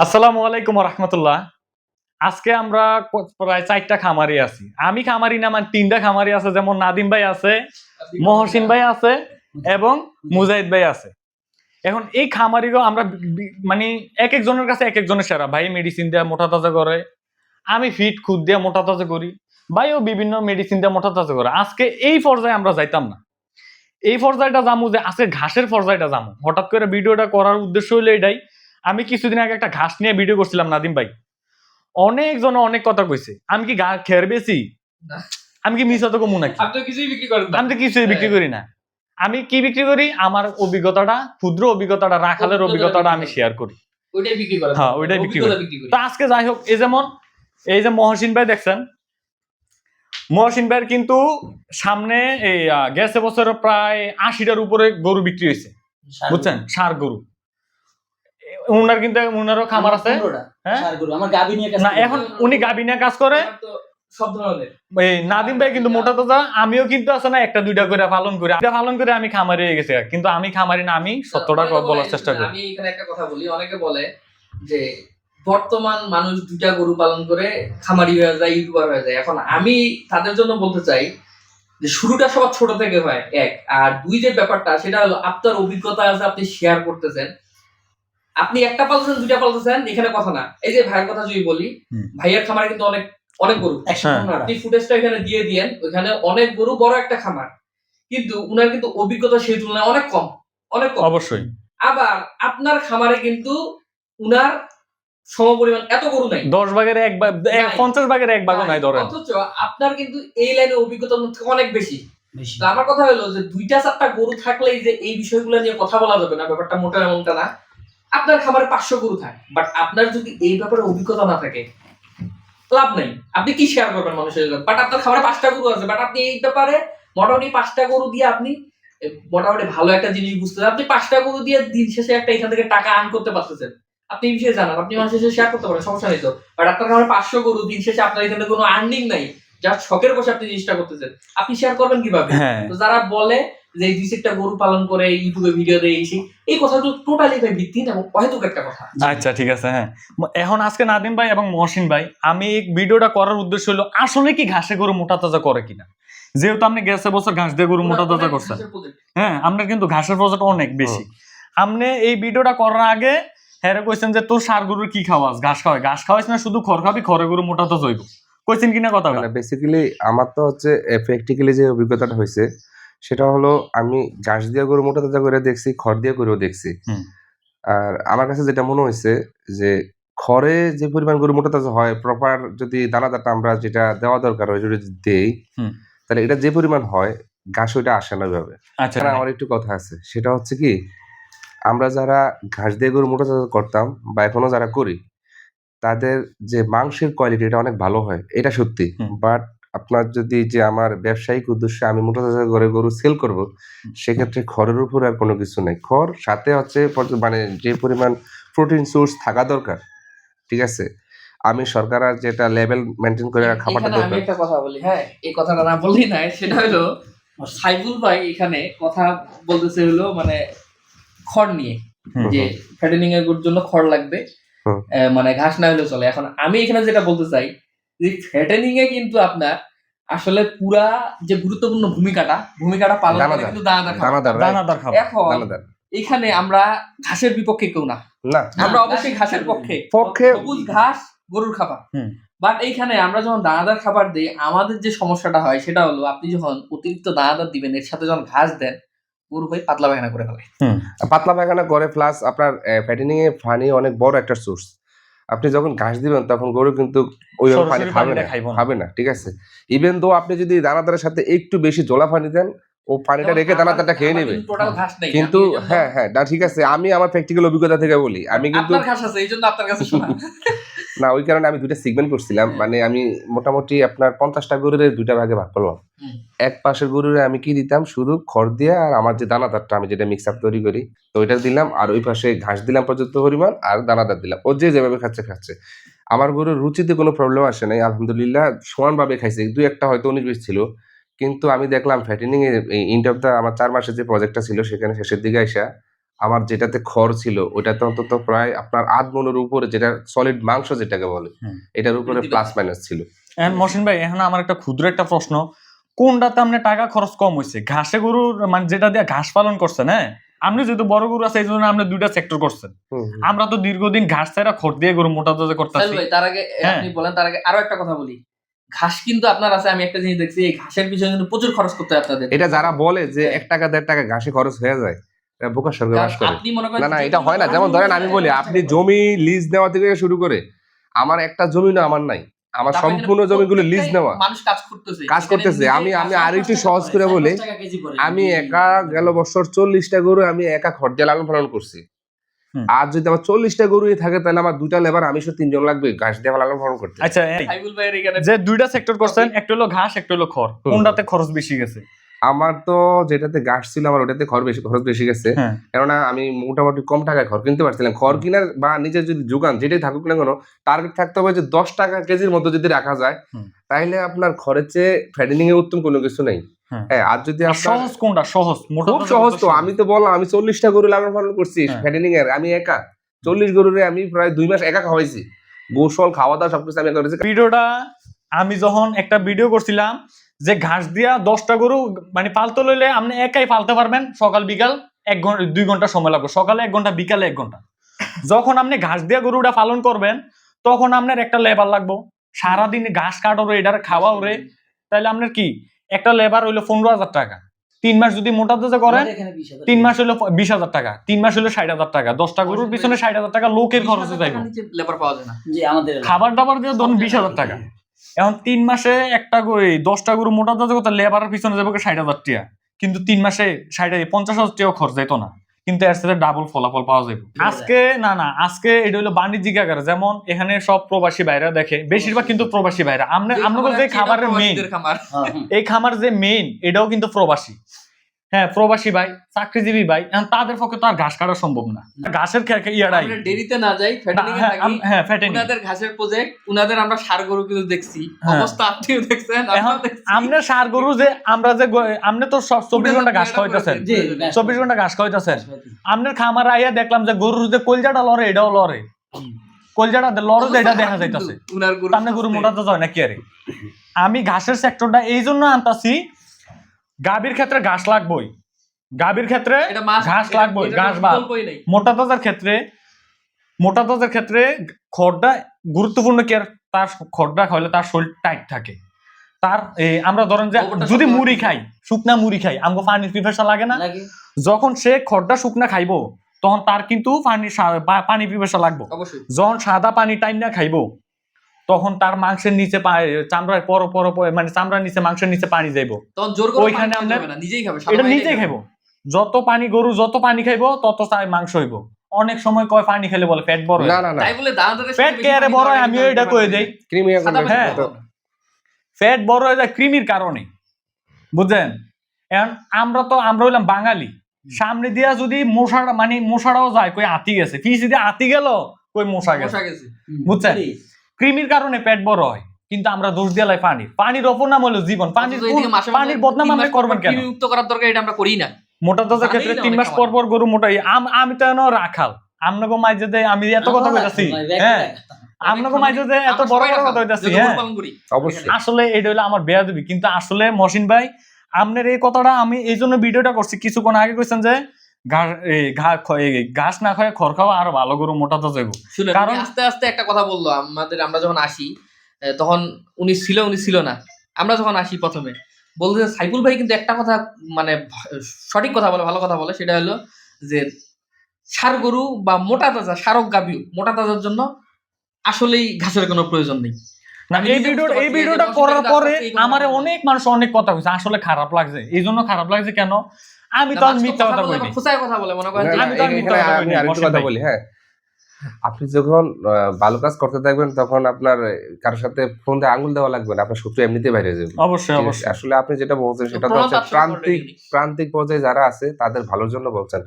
আসসালামু আলাইকুম রহমতুল্লাহ। আজকে আমরা প্রায় ৪টা খামারি আছি। আমি খামারি না, মানে ৩টা খামারি আছে, যেমন নাদিম ভাই আছে, মহসিন ভাই আছে এবং মুজাহিদ ভাই আছে। এখন এই খামারিগুলো আমরা মানে এক একজনের কাছে এক একজনের সেরা। ভাই মেডিসিন দিয়ে মোটা তাজা করে, আমি ফিট খুদ দিয়ে মোটা তাজা করি, ভাইও বিভিন্ন মেডিসিন দিয়ে মোটা তাজা করে। আজকে এই পর্যায়ে আমরা যাইতাম না, এই পর্যায়টা জামু যে আজকে ঘাসের পর্যায়টা জামু। হঠাৎ করে ভিডিওটা করার উদ্দেশ্য হইলো এটাই। আমি কিছুদিন আগে একটা ঘাস নিয়ে ভিডিও করছিলাম, নাদিম ভাই অনেকজন অনেক কথা কইছে। আমি কি খের বেশি? আমি কি মিছা তো কমু নাকি? আপনি তো কিছুই বিক্রি করেন না। আমি তো কিছুই বিক্রি করি না। আমি কি বিক্রি করি? আমার অভিজ্ঞতাটা, ক্ষুদ্র অভিজ্ঞতাটা, রাখালের অভিজ্ঞতাটা আমি শেয়ার করি। ওইটাই বিক্রি করেন। হ্যাঁ, ওইটাই বিক্রি করি। অভিজ্ঞতা বিক্রি করি। তো আজকে যাই হোক, এই যে মহসিন ভাই দেখছেন, মহসিন ভাইয়ের কিন্তু সামনে এই গেছে বছর প্রায় ৮০টার উপরে গরু বিক্রি হয়েছে, বুঝছেন? ষাঁড় গরু। উনার কিন্তু উনারও খামার আছে। হ্যাঁ, আমার গাবি নিয়ে কাজ না, করে। এখন উনি গাবি নিয়ে কাজ করে। আমার তো সব ধরনের। এই নাদিম ভাই কিন্তু মোটা তাজা, আমিও কিন্তু আছে না একটা দুইটা করে পালন করি। এটা পালন করে আমি খামারি হয়ে গেছি, কিন্তু আমি খামারি না, আমি সত্যটা বলার চেষ্টা করি। আমি এখানে একটা কথা বলি, অনেকে বলে যে বর্তমান মানুষ দুইটা গরু পালন করে খামারি হয়ে যায়, ইউটিউবার হয়ে যায়। এখন আমি তাদের জন্য বলতে চাই যে শুরুটা সবার ছোট থেকে হয়, এক। আর দুই যে ব্যাপারটা, সেটা হলো আপনার অভিজ্ঞতা আছে, আপনি শেয়ার করতেছেন। আপনি একটা পালতেছেন, দুইটা পালতেছেন, এখানে কথা না। এই যে ভাইয়ের কথা যদি বলি, ভাইয়ের খামারে কিন্তু অনেক অনেক গরু। আপনি ফুটেজটা এখানে দিয়ে দিয়েন, ওইখানে অনেক গরু, বড় একটা খামার, কিন্তু উনার কিন্তু অভিজ্ঞতা সেই তুলনায় অনেক কম, অনেক কম। অবশ্যই। আবার আপনার খামারে কিন্তু উনার সমপরিমাণ এত গরু নাই, 10 ভাগের 1 ভাগ, 50 ভাগের 1 ভাগও নাই ধরেন। অথচ আপনার কিন্তু এই লাইনে অভিজ্ঞতা থেকে অনেক বেশি। তো আমার কথা হলো যে 2টা-4টা গরু থাকলেই যে এই বিষয়গুলো নিয়ে কথা বলা যাবে না, ব্যাপারটা মোটেও এমনটা না। আপনার খামারে 500 গরু থাকে, বাট আপনার যদি এই ব্যাপারে অভিজ্ঞতা না থাকে, লাভ নাই। আপনি কি শেয়ার করবেন মানুষের সাথে? বাট আপনার খামারে 5টা গরু আছে, বাট আপনি এই ব্যাপারে মোটামুটি 5টা গরু দিয়ে আপনি মোটামুটি ভালো একটা জিনিস বুঝতেছেন। আপনি 5টা গরু দিয়ে দিন শেষে একটা এখান থেকে টাকা আর্ন করতে পারতেছেন। আপনি এই বিষয়ে জানান, আপনি মানুষের সাথে শেয়ার করতে পারেন, সমস্যা নেই তো। বাট আপনার খামারে 500 গরু, দিন শেষে আপনার এখানে কোনো আর্নিং নাই, জাস্ট শখের বসে আপনি জিনিসটা করতেছেন, আপনি শেয়ার করবেন কিভাবে? তো যারা বলে যে এই 2-4টা গরু পালন করে ইউটিউবে ভিডিও দেয়, এই কথাগুলো টোটালি ভাই ভিত্তিহীন এবং অহেতুক একটা কথা। আচ্ছা, ঠিক আছে। হ্যাঁ, এখন আজকে নাদিম ভাই এবং মহসিন ভাই, আমি এই ভিডিওটা করার উদ্দেশ্য হলো আসলে কি ঘাসে গরু মোটা তাজা করে কিনা। যেহেতু আপনি গেছে বছর ঘাস দিয়ে গরু মোটা তাজা করছেন, হ্যাঁ, আপনার কিন্তু ঘাসের প্রজেক্ট অনেক বেশি। আপনি এই ভিডিওটা করার আগে হ্যাঁ কইছেন যে তোর ষাঁড় গরুর কি খাওয়াস? ঘাস খাওয়াই। ঘাস খাওয়াইস না, শুধু খড় খাবি, খড়ে গরু মোটা তাজা হইব। কইছেন কিনা কথা? মানে বেসিক্যালি আমার তো হচ্ছে প্র্যাকটিক্যালি যে অভিজ্ঞতাটা হয়েছে সেটা হলো, আমি ঘাস দিয়ে গরু মোটা তাজা করে দেখছি, খড় দিয়ে গরু দেখছি। আর আমার কাছে যেটা মনে হয়েছে যে খড়ে যে পরিমাণ গরু মোটা তাজা হয়, প্রপার যদি দানাদারটা আমরা যেটা দেওয়া দরকার হয় যদি দেই, তাহলে এটা যে পরিমাণ হয়, ঘাস ওইটা আসে না ওইভাবে। আচ্ছা, আমার একটু কথা আছে, সেটা হচ্ছে কি, আমরা যারা ঘাস দিয়ে গরু মোটা তাজা করতাম বা এখনো যারা করি, তাদের যে মাংসের কোয়ালিটি এটা অনেক ভালো হয়, এটা সত্যি। বাট আপনার যদি যে আমার ব্যবসায়িক উদ্দেশ্যে আমি মোটা তাজা করে গরু সেল করব, সেক্ষেত্রে খড়ের উপর আর কোনো কিছু নাই। খড় সাথে হচ্ছে মানে যে পরিমাণ প্রোটিন সোর্স থাকা দরকার, ঠিক আছে, আমি সরকার আর যেটা লেভেল মেনটেন করে খাবারটা দরকার। আমি একটা কথা বলি, হ্যাঁ, এই কথাটা না বললেই নাই। সেটা হলো সাইফুল ভাই এখানে কথা বলতেছে হলো মানে খড় নিয়ে, যে ফ্যাটেনিং এর জন্য খড় লাগবে, মানে ঘাস না হলেও চলে। এখন আমি এখানে যেটা বলতে চাই যে ফ্যাটেনিং এ কিন্তু আপনার আসলে পুরা যে গুরুত্বপূর্ণ ভূমিকাটা পালন করে কিন্তু দানাদার খাবার। এখন এখানে আমরা ঘাসের বিপক্ষে কেউ না, আমরা অবশ্যই ঘাসের পক্ষে। সবুজ ঘাস গরুর খাবার। বাট এইখানে আমরা যখন দানাদার খাবার দিই, আমাদের যে সমস্যাটা হয় সেটা হলো, আপনি যখন অতিরিক্ত দানাদার দিবেন, এর সাথে যখন ঘাস দেন, গরু ভাই পাতলা পায়খানা করে ফেলে। পাতলা পায়খানা করে, প্লাস আপনার ফ্যাটেনিং এ পানি অনেক বড় একটা সোর্স। আপনি যখন ঘাস দিবেন তখন গরু কিন্তু ওই পানি খাবে না, ঠিক আছে। ইভেন দো আপনি যদি দানাদারের সাথে একটু বেশি জলা পানি দেন, ও পানিটা রেখে দানাদারটা খেয়ে নেবে। কিন্তু হ্যাঁ, ঠিক আছে, আমি আমার প্র্যাকটিক্যাল অভিজ্ঞতা থেকে বলি, আমি কিন্তু ঘাস আছে এইজন্য আপনার কাছে শোনা না, ওই কারণে আমি 2টা সেগমেন্ট করছিলাম। মানে আমি মোটামুটি আপনার 50টা গরুর 2টা ভাগে ভাগ করলাম। এক পাশের গরুরে আমি কি দিতাম, শুধু খড় দিয়ে আর আমার যে দানাদারটা আমি যেটা মিক্স আপ তৈরি করি, তো ওইটা দিলাম। আর ওই পাশে ঘাস দিলাম পর্যাপ্ত পরিমাণ, আর দানাদার দিলাম। ও যে যেভাবে খাচ্ছে। আমার গরুর রুচিতে কোনো প্রবলেম আসে নাই, আলহামদুলিল্লাহ, সমানভাবে খাইছে। 2-1টা হয়তো 19-20 ছিল, কিন্তু আমি দেখলাম ফ্যাটেনিং এ এন্ড অফ দা আমার 4 মাসের যে প্রজেক্টটা ছিল, সেখানে শেষের দিকে আইসা আমার যেটাতে খড় ছিল ওইটাতে অন্তত প্রায় আপনার আধ মনের উপরে, যেটা সলিড মাংস যেটাকে বলে, হুম। এটার উপরে প্লাস মাইনাস ছিল। এখন মহসিন ভাই, এখন আমার একটা ক্ষুদ্র একটা প্রশ্ন, কোনটাতে আপনি টাকা খরচ কম হয়েছে? ঘাসে গরুর মানে যেটা দিয়ে ঘাস পালন করছেন, হ্যাঁ, আপনি যেহেতু বড় গরু আছে এই জন্য আপনি দুইটা সেক্টর করছেন। আমরা তো দীর্ঘদিন ঘাস ছাড়া খড় দিয়ে গরু মোটা তাজা করতেছি। ভাই তার আগে হ্যাঁ। আপনি বলেন, তার আগে আরো একটা কথা বলি। ঘাস কিন্তু আপনার আছে, আমি একটা জিনিস দেখছি, এই ঘাসের পিছনে কিন্তু প্রচুর খরচ করতে হয় আপনাদের। এটা যারা বলে যে 1 টাকা 1.5 টাকা ঘাসে খরচ হয়ে যায়, এটা বোকার সঙ্গে বাস করে। আপনি মনে করেন না না, যে এটা হয় না। যেমন ধরেন আমি বলি, আপনি জমি লিজ নেওয়া থেকে শুরু করে, আমার একটা জমি না আমার নাই, আমার তারপরে সম্পূর্ণ কিন্তু জমিগুলো লিজ প্রত্যেকটাই নেওয়া, মানুষ কাজ করতেছে। কাজ করতেছে। আমি আর একটু সহজ করে বলি, আমি একা গেল বছর 40টা গরু আমি একা খড় দিয়ে লালন পালন করছি। হুম। আর যদি আমার 40টা গরু থাকে তাহলে আমার 2টা লেবার, আমি 3 জন লাগবে ঘাস দিয়ে লালন পালন করতে। আচ্ছা, সাইবুল ভাইয়ের এখানে যে দুইটা সেক্টর করছেন, একটা হলো ঘাস, একটা হলো খড়, কোনটাতে খরচ বেশি গেছে? আমার তো যেটাতে ঘাস ছিল আমার ওটাতে খরচ বেশি গেছে, হ্যাঁ। কেননা আমি মোটামুটি কম টাকায় খড় কিনতে পারছিলাম। খড় কিনার বা নিজের যদি যোগান যেটাই থাকুক না কেন, টার্গেট থাকতে হবে যে 10 টাকা কেজির মতো যদি রাখা যায়, হুম। তাইলে আপনার খরচে চেয়ে ফ্যাটেনিং এ উত্তম কোনো কিছু নেই। হ্যাঁ। হ্যাঁ, আর যদি আর আপনার সহজ কোনটা? সহজ, মোটা খুব তাজা সহজ কত তো, আমি তো বললাম আমি 40টা গরু লালন পালন করছি হ্যাঁ। ফ্যাটেনিং এর, আমি একা 40 গরুরে আমি প্রায় 2 মাস একা খাওয়াইছি, গোসল খাওয়া দাওয়া সবকিছু আমি একা করেছি। ভিডিওটা আমি যখন একটা ভিডিও করছিলাম যে ঘাস দিয়া 10টা গরু মানে পালতে লইলে আপনি একাই পালতে পারবেন, সকাল বিকাল 2 ঘন্টা সময় লাগবে, সকালে 1 ঘন্টা বিকালে 1 ঘন্টা। যখন আপনি ঘাস দিয়া গরুটা পালন করবেন তখন আপনার একটা লেবার লাগবে, সারাদিন ঘাস কাটরে এটার খাওয়া ওরে, তাহলে আপনার কি একটা লেবার হইলো 15,000 টাকা। 3 মাস যদি মোটা তাজা করেন 3 মাস হইলো 20,000 টাকা, 3 মাস হইলো 60,000 টাকা। 10টা গরুর পিছনে 60,000 টাকা লোকের খরচে যাইব, লেবার পাওয়া যায় না। খাবার দাবার দিয়ে ধরুন 20,000 টাকা। এখন 3 মাসে একটা গরু 10টা গরু মোটা তাজা করতে লেবারের পিছনে যাবে 60,000 টাকা, কিন্তু 3 মাসে 50,000 টাকা খরচ যেত না, কিন্তু এর সাথে ডাবল ফলাফল পাওয়া যাবে। আজকে আজকে এটা হলো বাণিজ্যিক আকারে, যেমন এখানে সব প্রবাসী ভাইরা দেখে, বেশিরভাগ কিন্তু প্রবাসী ভাইরা। আমরা যে খাবারের মেইন, খামার এই খামার যে মেইন এটাও কিন্তু প্রবাসী। হ্যাঁ, প্রবাসী ভাই, চাকরিজীবী ভাই, এখন তাদের পক্ষে তো আর ঘাস কাটা সম্ভব না। ঘাসের ইয়াটাই আমরা ডেরিতে না যাই, ফ্যাটেনিং এ থাকি। হ্যাঁ, ফ্যাটেনিং। উনাদের ঘাসের প্রজেক্ট, উনাদের আমরা ষাঁড় গরু কিন্তু দেখছি, হ্যাঁ। অবস্থা আপনিও দেখছেন, এখন আমরাও দেখছি। আমনে ষাঁড় গরু যে আমরা যে আমনে তো সব 24 ঘন্টা ঘাস খাওয়াইতেছেন, 24 ঘন্টা ঘাস খাওয়াইতেছেন। আমনের খামার আইয়া দেখলাম যে গরুর যে কলজাটা লড়ে, এটাও লড়ে, কলজাটা লড়ে যে এটা দেখা যাইতাছে। উনার গরু সামনে গরু মোটা তো হয় নাকি? আরে আমি ঘাসের সেক্টরটা এই জন্য আনতাছি, গাভীর ক্ষেত্রে ঘাস লাগবেই, গাভীর ক্ষেত্রে এটা মাছ ঘাস লাগবেই, ঘাস বা মোটা তাজার ক্ষেত্রে খড়টা গুরুত্বপূর্ণ। কি আর তার খড়টা খাইলে তার শরীর টাইট থাকে, তার আমরা ধরেন যে যদি মুড়ি খাই, শুকনা মুড়ি খাই, আমাকে পানির পিপাসা লাগে না? যখন সে খড়টা শুকনা খাইবো তখন তার কিন্তু পানি পিপাসা লাগবে। যখন সাদা পানি টাইম না খাইবো তখন তার মাংসের নিচে চামড়ার মানে চামড়ার নিচে মাংসের নিচে পানি যাইবো, ওইখানে আমরা এটা নিজেই খাইবো। যত পানি গরু যত পানি খাইবো তত মাংস হইবো। অনেক সময় কয় পানি খেলে বলে পেট বড় হয়, না না না, তাই বলে দানাদারের পেট কে আরে বড় হয়? আমিও এটা কয়ে দেই, ক্রিমি হ্যাঁ, পেট বড় হয়ে যায় কৃমির কারণে, বুঝছেন? এখন আমরা হইলাম বাঙালি, সামনে দিয়া যদি মশারাও যায়, কই আতি গেছে, পিছে দিয়ে আতি গেল, কই মশা গেছে, বুঝছেন? কৃমির কারণে পেট বড় হয়, কিন্তু আমরা দোষ দিয়ে লাই পানির অপর নাম হলো জীবন। পানির বদনাম আমরা করবেন কেন? মুক্ত করার দরকার, এটা আমরা করি না। মোটা তাজার ক্ষেত্রে 3 মাস পর পর গরু মোটাই। আমি তো রাখাল, আপনাকে মাইজে দেয়, আমি এত কথা কইতাছি, হ্যাঁ, আপনাকে মাইজে দেয় এত বড় বড় কথা কইতাছি, হ্যাঁ, অবশ্যই। আসলে এটা হলো আমার বেয়াদবি। কিন্তু আসলে মহসিন ভাই, আপনার এই কথাটা আমি এই জন্য ভিডিওটা করছি, কিছুক্ষণ আগে কইছেন যে ঘাস না খায় খড় খাওয়া আরো ভালো, গরু মোটা তাজা যাইব। কারণ আস্তে আস্তে একটা কথা বললো আমরা যখন আসি, তখন উনি ছিল না। আমরা যখন আসি প্রথমে বলতে, সাইফুল ভাই কিন্তু একটা কথা মানে সঠিক কথা বলে, ভালো কথা বলে, সেটা হলো যে ষাঁড় গরু বা মোটা তাজা ষাঁড়ক গাভী মোটা তাজার জন্য আসলেই ঘাসের কোনো প্রয়োজন নেই। না, এই ভিডিওটা করার পরে আমারে অনেক মানুষ অনেক কথা কইছে, আসলে খারাপ লাগছে। এই জন্য খারাপ লাগছে কেন? আমি তো মিথ্যা কথা কইনি, খোঁচায় কথা বলে মনে করেন। আমি তো মিথ্যা কথা কইনি। আরেকটু কথা বলি, হ্যাঁ, আপনি যখন ভালো কাজ করতে থাকবেন তখন আপনার কারোর সাথে ফোন দিয়ে আঙুল দেওয়া লাগবে না, আপনার শত্রু এমনিতেই বাইরে যাবে। অবশ্যই অবশ্যই। আসলে আপনি যেটা বলছেন সেটা তো হচ্ছে প্রান্তিক পর্যায়ে যারা আছে তাদের ভালোর জন্য বলছেন।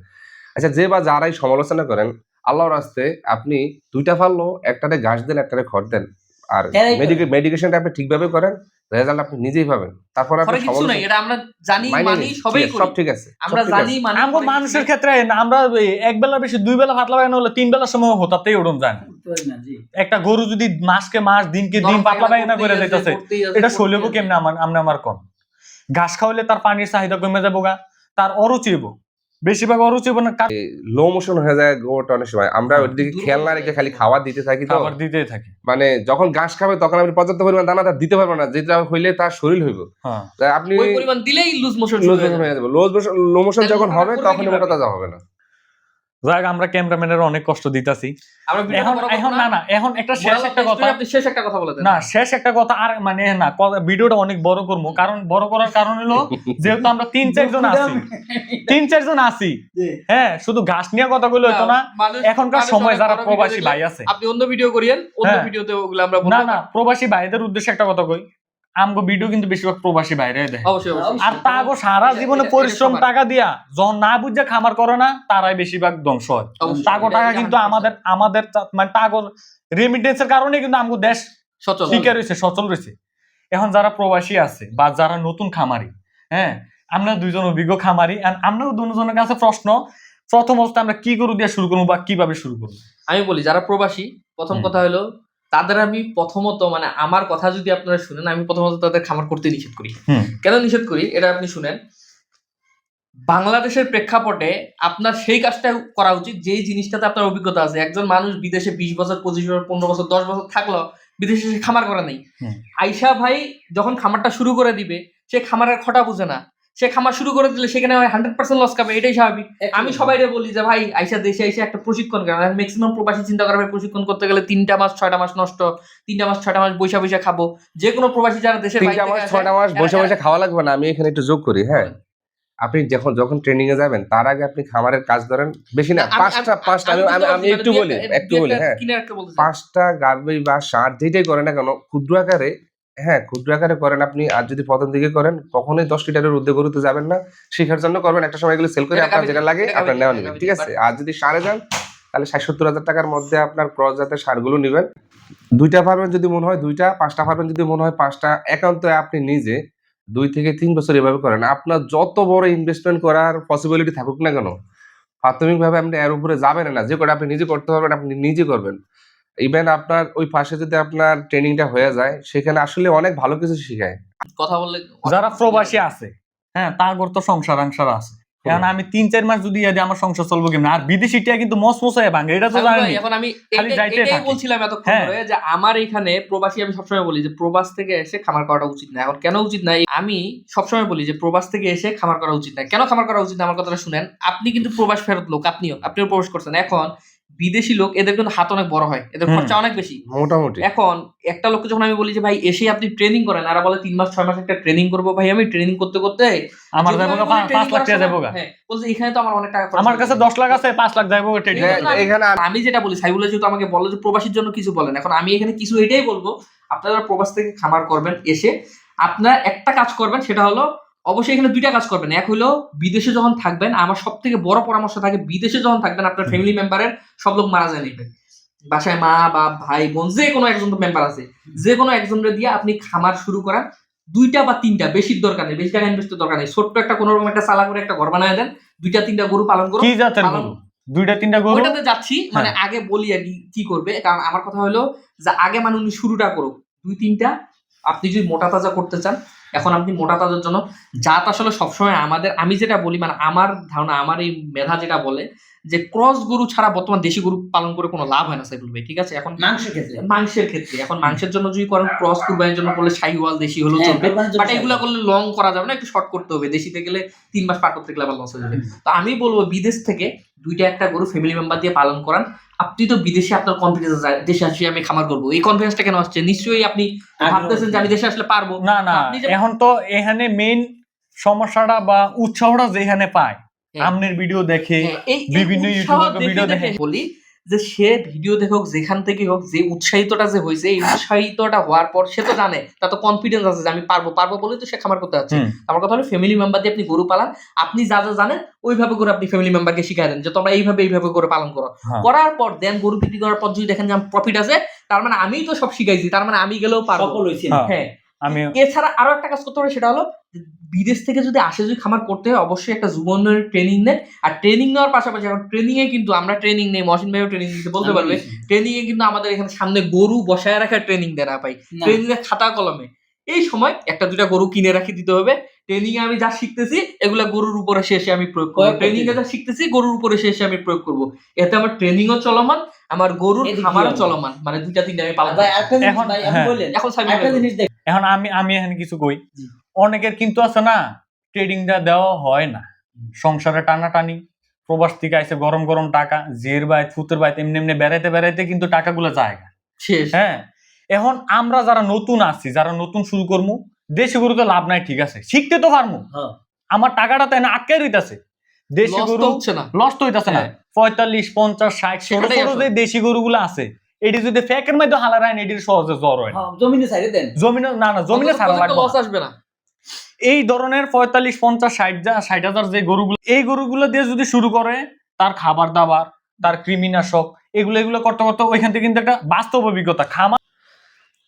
আচ্ছা, যে বা যারাই সমালোচনা করেন, আল্লাহর রাস্তে আপনি 2টা ফাললো, একটাতে ঘাস দেন, একটাতে খড় দেন, আর মেডিকেশনটা আপনি ঠিকভাবে করেন, রেজাল্ট আপনি নিজেই পাবেন। তারপরে আপনি ঘরে কিছু নাই, এটা আমরা জানি মানি সবাই করি, সব ঠিক আছে, আমরা জানি মানি। আমগো মানুষের ক্ষেত্রে আমরা এক বেলা বেশি 2 বেলা পাতলা বানানো হলে 3 বেলার সময় হতাতেই উড়ন যায় না। একটা গরু যদি মাসকে মাস দিনকে দিন পাতলা বায়না করে যাইতেছে, এটা শৈলব কেমনে আমার কোন ঘাস খাওয়ালে তার পানির চাহিদা কমে যাবো গা, তার অরুচি হইব, বেশিরভাগ অরুচি হইব না, লো মোশন হয়ে যায় গোটা অনেক সময়। আমরা ওর দিকে খেয়াল না রেখে খালি খাবার দিতে থাকি, তো খাবার দিতেই থাকে। মানে যখন ঘাস খাবে তখন আপনি পর্যাপ্ত পরিমাণ দানাটা দিতে পারবেন না, যেটা হইলে তার শরীর হইব। হ্যাঁ, তাই আপনি ওই পরিমাণ দিলেই লুজ মোশন লুজ মোশন হয়ে যাবে। লো মোশন তাহলে যখন মোটা হবে করবে তখন কিভাবে? মোটা তাজা হবে না। যাক আমরা ক্যামেরাম্যানের অনেক কষ্ট দিতাছি আমরা এখন। এখন না এখন একটা শেষ একটা কথা, আপনি শেষ একটা কথা বলে দেন। না শেষ একটা কথা আর মানে না ভিডিওটা অনেক বড় করবো, কারণ বড় করার কারণ হলো যেহেতু আমরা 3-4 জন আছি, 3-4 জন আছি, হ্যাঁ শুধু ঘাস নিয়ে কথা বলে হইতো না। এখনকার সময় যারা প্রবাসী ভাই আছে, আপনি অন্য ভিডিও করিয়েন, অন্য হ্যাঁ। ভিডিওতে ওগুলো আমরা বলবো। না না প্রবাসী ভাইদের উদ্দেশ্যে একটা কথা কই, আমগো ভিডিও কিন্তু বেশিরভাগ প্রবাসী বাইরে দেখে, অবশ্যই অবশ্যই। আর তাগো সারা জীবনে পরিশ্রম টাকা দিয়া যখন না বুঝে খামার করে না, তারাই বেশিরভাগ ধ্বংস হয়। অবশ্যই। তাগো টাকা কিন্তু আমাদের মানে তাগো রেমিটেন্সের কারণে কিন্তু আমগো দেশ সচল টিকে রয়েছে, সচল রয়েছে। এখন যারা প্রবাসী আছে বা যারা নতুন খামারি, হ্যাঁ আমরা দুইজন অভিজ্ঞ খামারি, আমরা দুজনের কাছে প্রশ্ন, প্রথম অবস্থায় আমরা কি গরু দিয়ে শুরু করবো বা কিভাবে শুরু করবো? আমি বলি যারা প্রবাসী, প্রথম কথা হলো তাদের আমি প্রথমত মানে আমার কথা যদি আপনারা শুনেন, আমি প্রথমত তাদের খামার করতে নিষেধ করি। কেন নিষেধ করি এটা আপনি শুনেন। বাংলাদেশের প্রেক্ষাপটে আপনার সেই কাজটা করা উচিত যেই জিনিসটাতে আপনার অভিজ্ঞতা আছে। একজন মানুষ বিদেশে 20 বছর 25 বছর 15 বছর 10 বছর থাকলো, বিদেশে সে খামার করে নাই। আইসা ভাই যখন খামারটা শুরু করে দিবে, সে খামারের খটা বুঝে না, সে খামার শুরু করে দিলে সেখানে 100% লস খাবে, এটাই স্বাভাবিক। আমি সবাইকে বলি যে ভাই আইসা দেশে এসে একটা প্রশিক্ষণ করেন। ম্যাক্সিমাম প্রবাসী চিন্তা করবে প্রশিক্ষণ করতে গেলে 3টা মাস 6টা মাস নষ্ট, 3টা মাস 6টা মাস বৈশা বৈশা খাবো। যে কোনো প্রবাসী যারা দেশের 3টা মাস 6টা মাস বসে বসে খাওয়া লাগবে না। আমি এখানে একটু যোগ করি, হ্যাঁ আপনি যখন ট্রেনিং এ যাবেন তার আগে আপনি খামারের কাজ ধরেন, বেশি না 5টা আমি একটু বলি হ্যাঁ 5টা গার্বি বা সার যেটাই করেন না কেন ক্ষুদ্র আকারে, হ্যাঁ ক্ষুদ্র আকারে করেন আপনি। আর যদি প্রথম দিকে করেন কখনোই 10 লিটারের ঊর্ধ্বে গরুতে যাবেন না, শেখার জন্য করবেন। একটা সময় এগুলো সেল করে আপনার যেটা লাগে আপনার নেওয়া নেবেন, ঠিক আছে। আর যদি সারে যান তাহলে 60-70 হাজার টাকার মধ্যে আপনার ক্রস জাতের সারগুলো নেবেন। 2টা পারবেন যদি মনে হয় 2টা, 5টা পারবেন যদি মনে হয় 5টা। একান্ত আপনি নিজে 2 থেকে 3 বছর এভাবে করেন। আপনার যত বড় ইনভেস্টমেন্ট করার পসিবিলিটি থাকুক না কেন, প্রাথমিকভাবে আপনি এর উপরে যাবেন না। যে কটা আপনি নিজে করতে পারবেন আপনি নিজে করবেন। ইভেন আপনার ওই পাশে যদি আপনার ট্রেনিংটা হয়ে যায়, সেখানে আসলে অনেক ভালো কিছু শিখায়। কথা বললে যারা প্রবাসী আছে, হ্যাঁ তাগর তো সংসার আছে, কারণ আমি 3-4 মাস যদি আমার সংসার চলবো কেমন? আর বিদেশিটা কিন্তু মসমসায় ভাঙে, এটা তো জানি। এখন আমি খালি যাইতে এটাই থাকে। বলছিলাম এতক্ষণ ধরে যে আমার এখানে প্রবাসী, আমি সবসময় বলি যে প্রবাস থেকে এসে খামার করাটা উচিত না। এখন কেন উচিত না আমি সবসময় বলি যে প্রবাস থেকে এসে খামার করা উচিত না। কেন খামার করা উচিত না আমার কথাটা শুনেন। আপনি কিন্তু প্রবাস ফেরত লোক, আপনিও প্রবাস করছেন। এখন বিদেশি লোক এদের কিন্তু হাত অনেক বড় হয়, এদের খরচা অনেক বেশি মোটামুটি। এখন একটা লোককে যখন আমি বলি যে ভাই এসে আপনি ট্রেনিং করেন, আর বলে 3 মাস 6 মাস একটা ট্রেনিং করবো, ভাই আমি ট্রেনিং করতে করতে আমার যাবো 5 লাখ টাকা যাবো। হ্যাঁ বলছে এখানে তো আমার অনেক টাকা খরচ, আমার কাছে 10 লাখ আছে, 5 লাখ যাবো ট্রেনিং। এখানে আমি যেটা বলি সাইবুল্লাহ যেহেতু আমাকে বলে যে প্রবাসীর জন্য কিছু বলেন, এখন আমি এখানে কিছু এটাই বলবো। আপনারা প্রবাস থেকে খামার করবেন, এসে আপনারা একটা কাজ করবেন, সেটা হলো অবশ্যই এখানে 2টা কাজ করবেন। এক হলো বিদেশে যখন থাকবেন, আমার সব থেকে বড় পরামর্শ থাকে বিদেশে যখন থাকবেন আপনার ফ্যামিলি মেম্বারের সব লোক মারা যায় নেবেন। বাসায় মা বাপ ভাই বোন যে কোনো একজন মেম্বার আছে, যে কোনো একজনের দিয়ে আপনি খামার শুরু করান। 2টা বা 3টা, বেশির দরকার নেই, বেশি টাকা ইনভেস্টের দরকার নেই। ছোট্ট একটা কোনো রকম একটা চালা করে একটা ঘর বানায় দেন, 2টা-3টা গরু পালন করুন। কি জাতের গরু? 2টা-3টা গরু ওইটাতে যাচ্ছি মানে আগে বলি আর কি করবে, কারণ আমার কথা হলো যে আগে মানে উনি শুরুটা করুক 2-3টা। আপনি যদি মোটা তাজা করতে চান, এখন আপনি মোটা তাজার জন্য জাত আসলে সবসময় আমাদের, আমি যেটা বলি মানে আমার ধারণা, আমার এই মেধা যেটা বলে যে ক্রস গরু ছাড়া বর্তমান দেশি গরু পালন করে কোনো লাভ হয় না সাইফুল ভাই, ঠিক আছে। এখন মাংসের ক্ষেত্রে এখন মাংসের জন্য যদি করেন, ক্রস কুরবানির জন্য করলে শাহিওয়াল দেশি হলেও চলবে, বাট এগুলা করলে লং করা যাবে না, একটু শর্ট করতে হবে। দেশিতে গেলে 3 মাস পার করতে গেলে আবার লস হয়ে যাবে। তো আমি বলবো বিদেশ থেকে 2টা একটা গরু ফ্যামিলি মেম্বার দিয়ে পালন করান। আপনি তো বিদেশে আপনার কনফিডেন্স আছে, দেশে আসি আমি খামার করবো, এই কনফিডেন্সটা কেন আসছে? নিশ্চয়ই আপনি ভাবতেছেন যে আমি দেশে আসলে পারবো না। এখন তো এখানে মেইন সমস্যাটা বা উৎসাহটা যেখানে পায়, আমনের ভিডিও দেখে, বিভিন্ন ইউটিউবার ভিডিও দেখে, বলি যে সে ভিডিও দেখুক যেখান থেকে হোক, যে উৎসাহিতটা যে হয়েছে, এই উৎসাহিতটা হওয়ার পর সে তো জানে, তার তো কনফিডেন্স আছে যে আমি পারবো বলে তো সে খামার করতে যাচ্ছে। আমার কথা হলো ফ্যামিলি মেম্বার দিয়ে আপনি গরু পালান, আপনি যা যা জানেন ওইভাবে করে আপনি ফ্যামিলি মেম্বারকে শিখাই দেন যে তোমরা এইভাবে করে পালন করো। করার পর দেন গরু বিক্রি করার পর যদি দেখেন যে প্রফিট আছে, তার মানে আমিই তো সব শিখাইছি, তার মানে আমি গেলেও পারবো। হ্যাঁ আমি এছাড়া আরো একটা কাজ করতে হবে, সেটা হলো যে বিদেশ থেকে যদি আসে, যদি খামার করতে হয় অবশ্যই একটা যুব উন্নয়নের ট্রেনিং নেন। আর ট্রেনিং নেওয়ার পাশাপাশি এখন ট্রেনিং এ কিন্তু আমরা ট্রেনিং নেই, মহসিন ভাইও ট্রেনিং দিতে বলতে পারবে, ট্রেনিং এ কিন্তু আমাদের এখানে সামনে গরু বসায় রাখার ট্রেনিং দেয় না ভাই, ট্রেনিং এর খাতা কলমে। এই সময় একটা দুইটা গরু কিনে রাখি দিতে হবে, ট্রেনিং এ আমি যা শিখতেছি এগুলা গরুর উপরে শেষে আমি প্রয়োগ করবো, ট্রেনিং এ যা শিখতেছি গরুর উপরে শেষে আমি প্রয়োগ করবো। এতে আমার ট্রেনিংও চলমান, আমার গরুর খামারও চলমান, মানে দুইটা তিনটা আমি পালন করবো। এখন এখন সাইমন একটা ভাই জিনিস দেখ, এখন আমি এখানে কিছু কই, অনেকের কিন্তু আছে না ট্রেডিংটা দেওয়া হয় না, সংসারে টানাটানি, প্রবাস থেকে আইসে গরম গরম টাকা, জের বাইত ফুতের বাইত এমনি এমনি বেড়াইতে বেড়াইতে কিন্তু টাকাগুলো যায় না। শেষ। হ্যাঁ, এখন আমরা যারা নতুন আছি, যারা নতুন শুরু করবো, দেশি গরুতে লাভ নাই, ঠিক আছে, শিখতে তো পারবো, হ্যাঁ। আমার টাকাটা তাই না আটকে রইতাছে, দেশি Loss গরু তো হচ্ছে না। লস তো হইতাছে না। হ্যাঁ। 45, 50, 60 ছোট সেটাই ছোট আসল। যে দেশি গরুগুলো আছে, এটি যদি ফ্যাকের মধ্যে হালা রাখেন, এটির সহজে জ্বর হয় না। হ্যাঁ, জমিনে ছাইড়ে দেন। জমিনে জমিনে ছাড়া লাগবে লস না। আসবে না। এই ধরনের 45, 50, 60 হাজার যে গরুগুলো, এই গরুগুলো দিয়ে যদি শুরু করে, তার খাবার দাবার, তার কৃমিনাশক, এগুলো করতে করতে ওইখান থেকে কিন্তু একটা বাস্তব অভিজ্ঞতা। খামার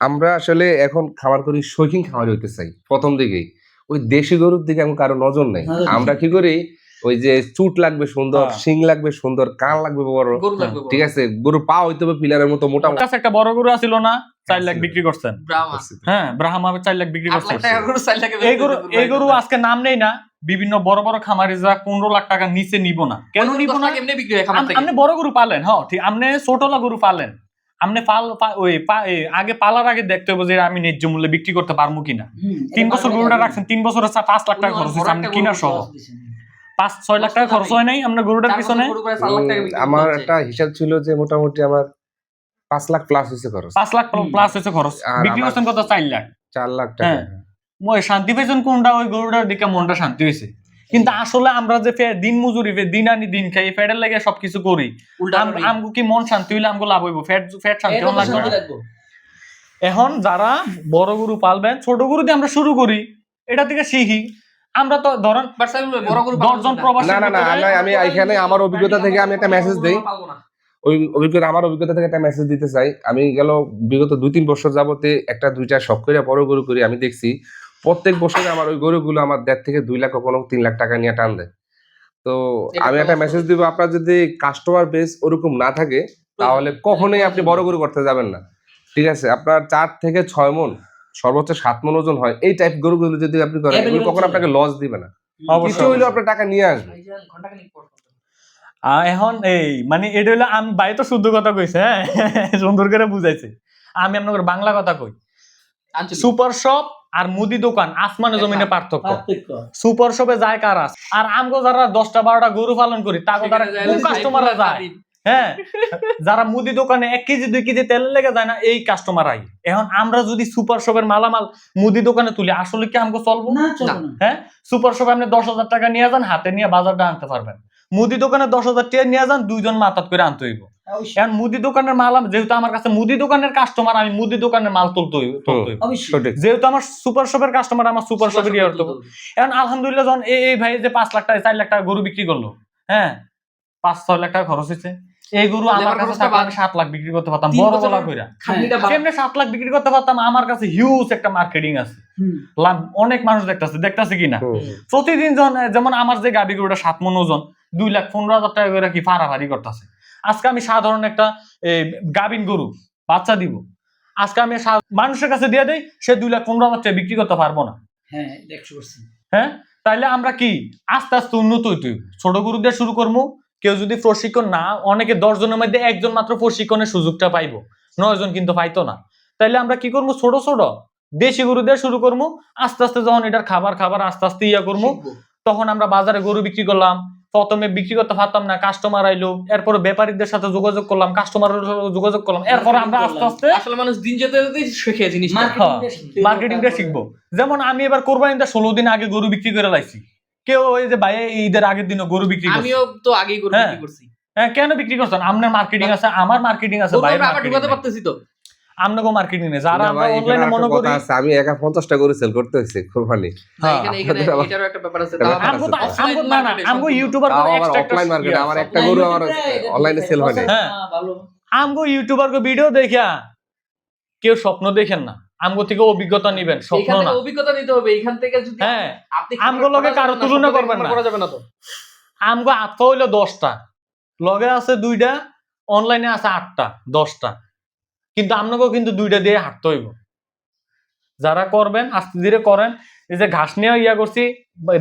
আমরা আসলে এখন খামার করি, শৌখিন খামারি হইতে চাই প্রথম দিকেই, ওই দেশি গরুর দিকে আমার কারো নজর নাই। নজর নেই। আমরা কি করি, ওই যে চুট লাগবে সুন্দর, হ্যাঁ। শিং লাগবে সুন্দর, কান লাগবে বড়, গরু লাগবে বড়। ঠিক আছে, গরু পা হইতে হবে পিলারের মতো মোটা মোটা। কাছে একটা বড় গরু আছিল না, 4 লাখ ছিল। বিক্রি করছেন। ব্রাহ্মা। হ্যাঁ, ব্রাহ্মা 4 লাখ বিক্রি 8 করছেন। লাখ টাকা গরু 4 লাখে এই গরু আজকে নাম নেই না, বিভিন্ন বড় বড় খামারি যা 15 লাখ টাকা নিচে নিব না। কেন নিব না? এমনি বিক্রি হয় খামার থেকে। আপনি বড় গরু পালেন, হ্যাঁ ঠিক, আপনি ছোটলা গরু পালেন, আপনি আগে পালার আগে দেখতে হবে যে আমি ন্যায্য মূল্যে বিক্রি করতে পারবো কিনা। 3 বছর গরুটা রাখছেন, 3 বছরে 5 লাখ টাকা খরচ হয়েছে, আপনি কিনা সহ 5-6 লাখ টাকা খরচ হয় নাই আপনার গরুটার 4 বছর পিছনে। গরু প্রায় 4 লাখ টাকা বিক্রি করতে আমার হচ্ছে। একটা হিসাব ছিল যে মোটামুটি আমার 5 লাখ প্লাস হয়েছে খরচ, 5 লাখ প্লাস হয়েছে খরচ, আর বিক্রি আমার- করছেন কত? 4 লাখ। 4 লাখ টাকা। হ্যাঁ। মই শান্তি পেয়েছেন কোনটা? ওই গরুটার দিকে মনটা শান্তি হয়েছে। কিন্তু আসলে আমরা যে দিন মজুরি, দিন আনি দিন খাই, ফ্যাটের লাগে সবকিছু করি, উল্টা করি। আমগো কি মন শান্তি হইলে আমগো লাভ হইব? ফ্যাট শান্তি এটা তো লাগবে শান্তি না। রাখবো। এখন যারা বড় গরু পালবেন, ছোট গরু দিয়ে আমরা শুরু করি, এটা থেকে শিখি। আমরা তো ধরেন বাট সাইমন ভাই, বড় গরু 10 জন প্রবাসী না না না, আমি এখানে আমার অভিজ্ঞতা থেকে আমি একটা মেসেজ দেই, পালবো না। আমার অভিজ্ঞতা থেকে একটা মেসেজ দিতে চাই। আমি বিগত 2-3 বছর যাবতে একটা দুইটা শখ করে বড় গরু করি, আমি দেখছি প্রত্যেক বছরে আমার ওই গরুগুলো আমার 1.5 থেকে 2 লাখ, কখনো 3 লাখ টাকা নিয়ে টান দেয়। তো এটা আমি তো একটা অবশ্যই। মেসেজ দিব, আপনার যদি কাস্টমার বেস ওরকম না থাকে, তাহলে কখনোই আপনি বড় গরু করতে যাবেন না। ঠিক আছে, আপনার 4 থেকে 6 মণ, সর্বোচ্চ 7 মণ ওজন হয়, এই টাইপ গরুগুলো যদি আপনি করেন, এগুলো Available কখনো ছিল। আপনাকে লস দিবে না, অবশ্যই, কিছু হইলেও আপনার টাকা নিয়ে আসবে। ভাইজান, ঘন্টাখানেক পর ফোন করবেন। এখন এই মানে এটা হলো, আমি বাই তো শুদ্ধ কথা কইছে, হ্যাঁ সুন্দর করে বুঝাইছে। আমি আপনাদের বাংলা কথা কই, আঞ্চলিক। সুপার শপ আর মুদি দোকান আসমানে জমিনে পার্থক্য। পার্থক্য। সুপার শপে যায় কারা, আর আমগো যারা 10টা 12টা গরু পালন করি, তাকে তারা সেখানে যায় কোন না, কাস্টমাররা যায়? দিন। হ্যাঁ, যারা মুদি দোকানে 1 কেজি 2 কেজি তেল লেগে যায় না, এই কাস্টমার আই। এখন আমরা যদি সুপার শপের মালামাল মুদি দোকানে তুলি, আসলে কি আমগো চলবো? না, চলবে না। হ্যাঁ, সুপার শপে আপনি 10,000 টাকা নিয়ে যান, হাতে নিয়ে বাজারটা আনতে পারবেন। মুদি দোকানে 10,000 টাকা নিয়ে যান, 2 জন মাথাত করে আনতে হইব। অবশ্যই। এখন মুদি দোকানের মাল, যেহেতু আমার কাছে মুদি দোকানের কাস্টমার, আমি মুদি দোকানের মাল তুলতে হইব। অবশ্যই। সঠিক। যেহেতু আমার সুপার শপের কাস্টমার, আমার সুপার শপের ইয়ে হতো। এখন আলহামদুলিল্লাহ, যখন এই ভাই যে 5 লাখ টাকা 4 লাখ টাকা গরু বিক্রি করলো, হ্যাঁ 5-6 লাখ টাকা খরচ হয়েছে, এই গরু আমার লেবার কাছে খরচটা থাকলে বাদ। আমি 7 লাখ বিক্রি করতে পারতাম, 3 বড় বছরের বলা কইরা। খাটনিটা বাদ। কেমনে 7 লাখ বিক্রি করতে পারতাম? আমার কাছে হিউজ একটা মার্কেটিং আছে, হুম। লাভ অনেক মানুষ দেখতাছে কিনা। হুম। প্রতিদিন যেমন আমার যে গাবি গরুটা 7 মণ ওজন, 2,15,000 টাকা করে কি ফাড়াফাড়ি করতেছে। আজকে আমি সাধারণ একটা গাবিন গরু বাচ্চা দিব, আজকে আমি মানুষের কাছে দিয়ে দেই, সে 2,15,000 টাকা বিক্রি করতে পারবো না। হ্যাঁ, 100%। হ্যাঁ, তাইলে আমরা কি আস্তে আস্তে উন্নত হইতে হইব। ছোট গরু দিয়ে শুরু করবো, কেউ যদি প্রশিক্ষণ না, অনেকে 10 জনের মধ্যে 1 জন মাত্র প্রশিক্ষণের সুযোগটা পাইবো, 9 জন কিন্তু পাইতো না। তাইলে আমরা কি করবো, ছোট ছোট দেশি গরু দিয়ে শুরু করবো, আস্তে আস্তে যখন এটার খাবার আস্তে আস্তে ইয়া করবো, শিখবো। তখন আমরা বাজারে গরু বিক্রি করলাম। প্রথমে বিক্রি করতে পারতাম না, কাস্টমার আইলো, এরপরে ব্যাপারীদের সাথে যোগাযোগ করলাম, কাস্টমারের সাথে যোগাযোগ করলাম, এরপরে আমরা আস্তে আস্তে আসলে মানুষ দিন যেতে যেতে শিখে জিনিসটা। মার্কেটিংটা শিখবো। যেমন আমি এবার কোরবানিতে 16 দিন আগে গরু বিক্রি করে লাইছি, কেউ ওই যে ভাই ঈদের আগের দিনও গরু বিক্রি করছে। আমিও তো আগেই গরু হ্যাঁ। বিক্রি করছি। হ্যাঁ, কেন বিক্রি করছেন? আপনার মার্কেটিং আছে, আমার মার্কেটিং আছে, গরু ভাইয়ের আমরা আবার ঢুকাতে মার্কেটিং পারতেছি তো। আপনাকে মার্কেটিং নেই, যারা না আমরা ভাই, এখানে অনলাইনে একটা মনে করি। কথা আছে, আমি একা 50টা গরু সেল করতে হয়েছে কোরবানি। না, হ্যাঁ, এখানে আপনাদের আবার- এটারও একটা ব্যাপার আছে। ব্যাপার তাও আমগো তো আছে। আমগো না না আমগো ইউটিউবার তাও আবার এক্সট্রা অফলাইন মার্কেট, আমার একটা গরু আমার অনলাইনে সেল হয় না। হ্যাঁ। ভালো। আমগো ইউটিউবার ভিডিও দেখা কেউ স্বপ্ন দেখেন না, আমগো থেকে অভিজ্ঞতা নিবেন, স্বপ্ন এখান না। থেকে অভিজ্ঞতা নিতে হবে, এখান থেকে যদি হ্যাঁ, আপনি আমগো লগে কারো তুলনা করবেন না। করা যাবে না তো। আমগো আত্ম হইলো 10টা, লগে আছে 2টা, অনলাইনে আছে 8টা 10টা, কিন্তু আপনাকেও কিন্তু 2টা দিয়ে হাঁটতে হইব। যারা করবেন আস্তে ধীরে করেন। এই যে ঘাস নিয়ে ইয়া করছি,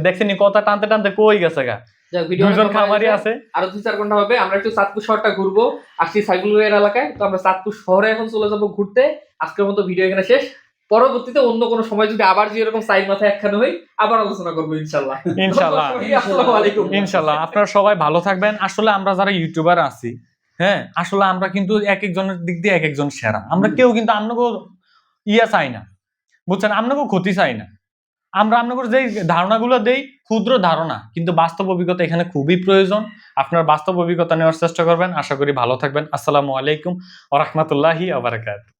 দেখছেনি কথা টানতে টানতে কই গেছে গা। যাক, ভিডিও দুজন খামারি আছে, আরো 2-4 ঘন্টা হবে। আমরা একটু চাঁদপুর শহরটা ঘুরবো, আসছি সাইফুলের এলাকায়। তো আমরা চাঁদপুর শহরে এখন চলে যাবো ঘুরতে। আজকের মতো ভিডিও এখানে শেষ। পরবর্তীতে অন্য কোনো সময় যদি আবার যে এরকম সাইড মাথায় একখানে হই, আবার আলোচনা করবো ইনশাল্লাহ। ইনশাল্লাহ। আসসালামু আলাইকুম। ইনশাল্লাহ আপনারা সবাই ভালো থাকবেন। আসলে আমরা যারা ইউটিউবার আছি, হ্যাঁ, আসলে আমরা কিন্তু এক একজনের দিক দিয়ে এক একজন সেরা। আমরা কেউ কিন্তু আপনাকে ইয়া চাই না, বুঝছেন, আপনাকেও ক্ষতি চাই না। আমরা আপনাদের যে ধারণাগুলো দেই ক্ষুদ্র ধারণা, কিন্তু বাস্তব অভিজ্ঞতা এখানে খুবই প্রয়োজন। আপনার বাস্তব অভিজ্ঞতা নেওয়ার চেষ্টা করবেন। আশা করি ভালো থাকবেন। আসসালামু আলাইকুম ওয়া রাহমাতুল্লাহি ওয়া বারাকাতুহু।